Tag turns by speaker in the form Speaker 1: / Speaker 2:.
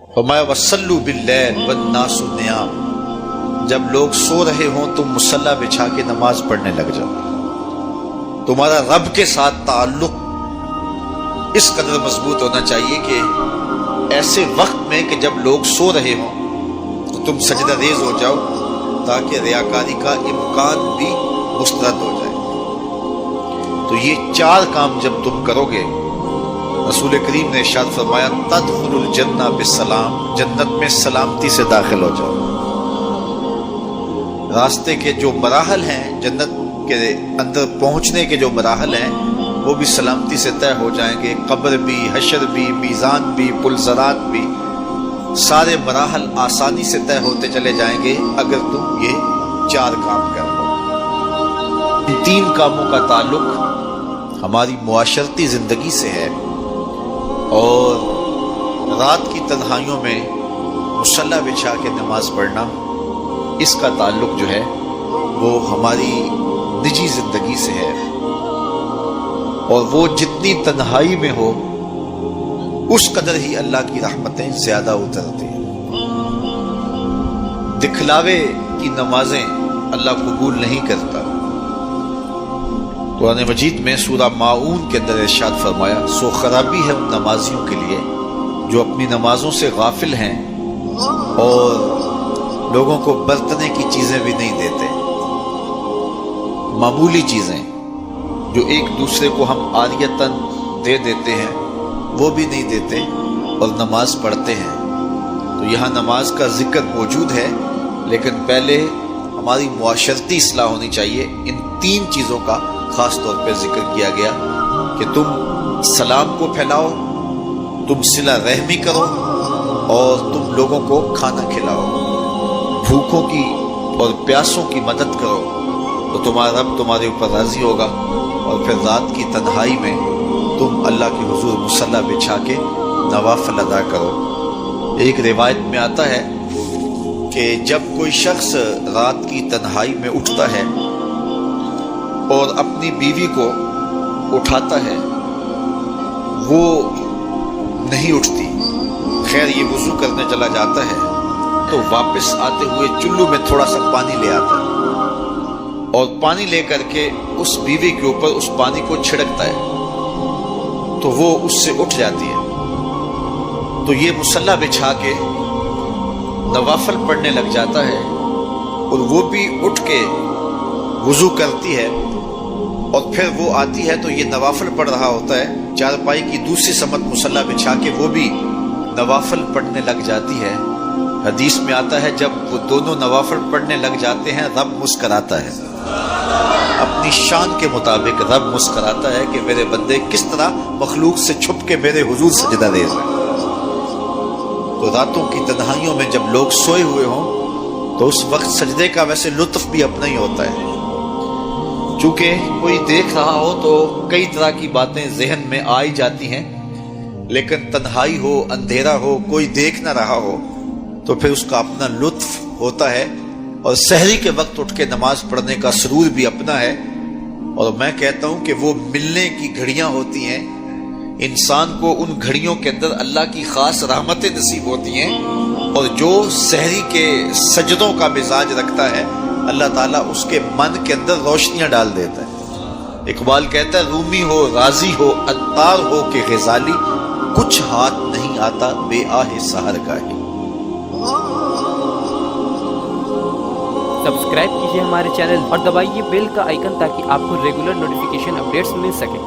Speaker 1: فرمایا وصلوا باللیل والناس نیام، جب لوگ سو رہے ہوں تم مصلی بچھا کے نماز پڑھنے لگ جاؤ۔ تمہارا رب کے ساتھ تعلق اس قدر مضبوط ہونا چاہیے کہ ایسے وقت میں کہ جب لوگ سو رہے ہوں تو تم سجدہ ریز ہو جاؤ، تاکہ ریاکاری کا امکان بھی مسترد ہو جائے۔ تو یہ 4 کام جب تم کرو گے، رسول کریم نے ارشاد فرمایا تدخل الجنہ بالسلام، جنت میں سلامتی سے داخل ہو جاؤ۔ راستے کے جو مراحل ہیں، جنت کے اندر پہنچنے کے جو مراحل ہیں، وہ بھی سلامتی سے طے ہو جائیں گے۔ قبر بھی، حشر بھی، میزان بھی، پلزرات بھی، سارے مراحل آسانی سے طے ہوتے چلے جائیں گے اگر تم یہ 4 کام کر لو۔ ان 3 کاموں کا تعلق ہماری معاشرتی زندگی سے ہے، اور رات کی تنہائیوں میں مصلی بچھا کے نماز پڑھنا، اس کا تعلق جو ہے وہ ہماری نجی زندگی سے ہے، اور وہ جتنی تنہائی میں ہو اس قدر ہی اللہ کی رحمتیں زیادہ اترتی ہیں۔ دکھلاوے کی نمازیں اللہ قبول نہیں کرتا۔ قرآن مجید میں سورہ ماعون کے اندر ارشاد فرمایا سو خرابی ہے ان نمازیوں کے لیے جو اپنی نمازوں سے غافل ہیں اور لوگوں کو برتنے کی چیزیں بھی نہیں دیتے، معمولی چیزیں جو ایک دوسرے کو ہم عاریتاً دے دیتے ہیں وہ بھی نہیں دیتے اور نماز پڑھتے ہیں۔ تو یہاں نماز کا ذکر موجود ہے، لیکن پہلے ہماری معاشرتی اصلاح ہونی چاہیے۔ ان 3 چیزوں کا خاص طور پہ ذکر کیا گیا کہ تم سلام کو پھیلاؤ، تم صلہ رحمی کرو، اور تم لوگوں کو کھانا کھلاؤ، بھوکوں کی اور پیاسوں کی مدد کرو، تو تمہارا رب تمہارے اوپر راضی ہوگا، اور پھر رات کی تنہائی میں تم اللہ کے حضور مصلی بچھا کے نوافل ادا کرو۔ ایک روایت میں آتا ہے کہ جب کوئی شخص رات کی تنہائی میں اٹھتا ہے اور اپنی بیوی کو اٹھاتا ہے، وہ نہیں اٹھتی، خیر یہ وضو کرنے چلا جاتا ہے تو واپس آتے ہوئے چلو میں تھوڑا سا پانی لے آتا ہے، اور پانی لے کر کے اس بیوی کے اوپر اس پانی کو چھڑکتا ہے تو وہ اس سے اٹھ جاتی ہے۔ تو یہ مصلی بچھا کے نوافل پڑھنے لگ جاتا ہے، اور وہ بھی اٹھ کے وضو کرتی ہے، اور پھر وہ آتی ہے تو یہ نوافل پڑھ رہا ہوتا ہے، چارپائی کی دوسری سمت مصلی بچھا کے وہ بھی نوافل پڑھنے لگ جاتی ہے۔ حدیث میں آتا ہے جب وہ دونوں نوافل پڑھنے لگ جاتے ہیں رب مسکراتا ہے، اپنی شان کے مطابق رب مسکراتا ہے کہ میرے بندے کس طرح مخلوق سے چھپ کے میرے حضور سجدہ ریز ہیں۔ تو راتوں کی تنہائیوں میں جب لوگ سوئے ہوئے ہوں تو اس وقت سجدے کا ویسے لطف بھی اپنا ہی ہوتا ہے، چونکہ کوئی دیکھ رہا ہو تو کئی طرح کی باتیں ذہن میں آئی جاتی ہیں، لیکن تنہائی ہو، اندھیرا ہو، کوئی دیکھ نہ رہا ہو تو پھر اس کا اپنا لطف ہوتا ہے، اور سحری کے وقت اٹھ کے نماز پڑھنے کا سرور بھی اپنا ہے۔ اور میں کہتا ہوں کہ وہ ملنے کی گھڑیاں ہوتی ہیں، انسان کو ان گھڑیوں کے اندر اللہ کی خاص رحمتیں نصیب ہوتی ہیں، اور جو سحری کے سجدوں کا مزاج رکھتا ہے اللہ تعالیٰ اس کے من کے اندر روشنیاں ڈال دیتا ہے۔ اقبال کہتا ہے رومی ہو، رازی ہو، عطار ہو کہ غزالی، کچھ ہاتھ نہیں آتا بے آہ سحر گاہی۔
Speaker 2: سبسکرائب کیجیے ہمارے چینل اور دبائیے بیل کا آئیکن تاکہ آپ کو ریگولر نوٹیفیکیشن اپڈیٹس مل سکیں۔